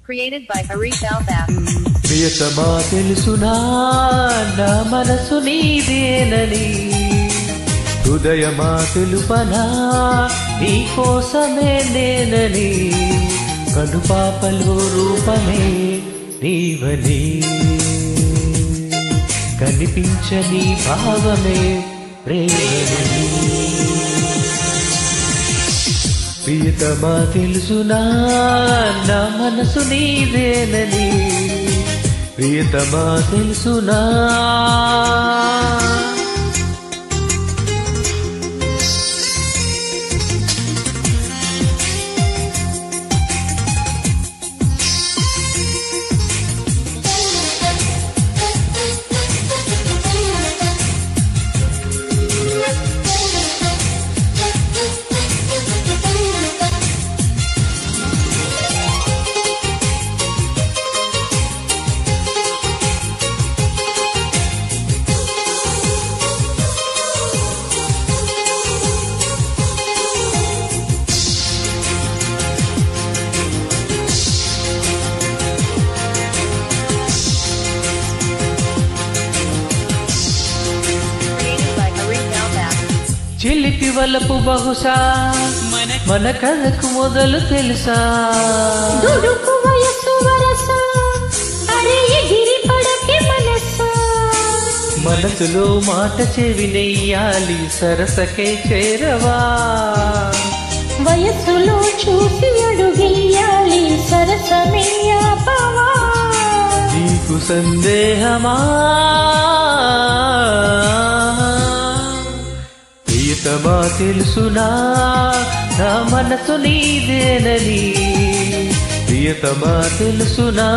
Created by Arif Altaf. ప్రియతమా తెలుసునా నా మనసు నీదేనని హృదయమా తెలుపనా నీ కోసమే నేనని కనుపాపలో రూపమే నీవని కనిపించని భావమే ప్రేమని ప్రియతమా తెలుసునా నా మనసు నీదేనని ప్రియతమా తెలుసునా చిలిపి వలపు బహుశా మన కథకు మొదలు తెలుసా దుడుకు వయసు వరస అరే ఎగిరి పడకే మనసా మనసులో మాట చెవినెయ్యాలి సరసకే చేరవా వయసులో చూసి అడుగెయ్యాలి సరసమే ఆపవా నీకు సందేహమా ప్రియతమా తెలుసునా నా మనసు నీదేనని ప్రియతమా తెలుసునా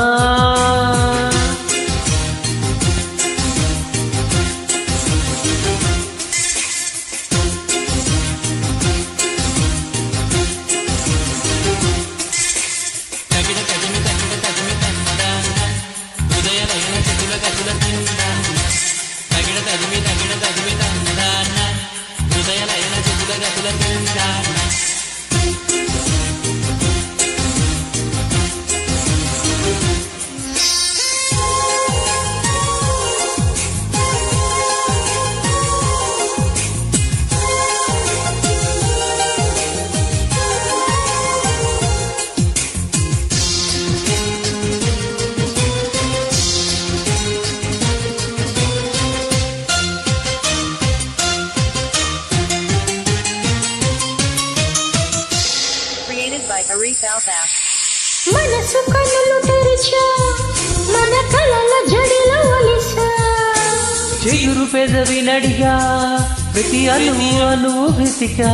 By Arif Altaf. మనసు కన్నులు తెరిచా మన కలల జడిలో ఒలిసా చెగురు పెదవి నడిగా ప్రతి అను వెతికా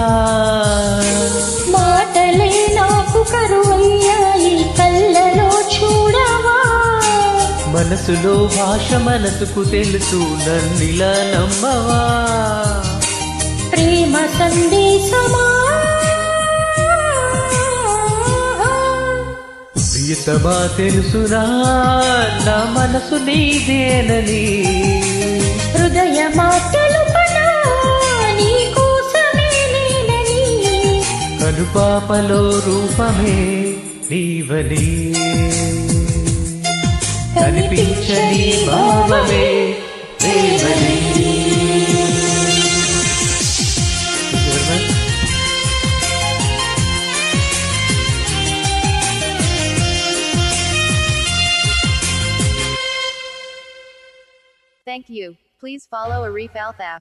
మాటలే నాకు కరువయ్యాయి కళ్ళలో చూడవా మనసులో భాష మనసుకు తెలుసు నన్నిలా నమ్మవా ప్రేమ సందేశమా ప్రియతమా తెలుసునా నా మనసు నీదేనని హృదయమా తెలుపనా నీ కోసమే నేనని కనుపాపలో రూపమే నీవని కనిపించని భావమే ప్రేమని Thank you. Please follow Arif Altaf.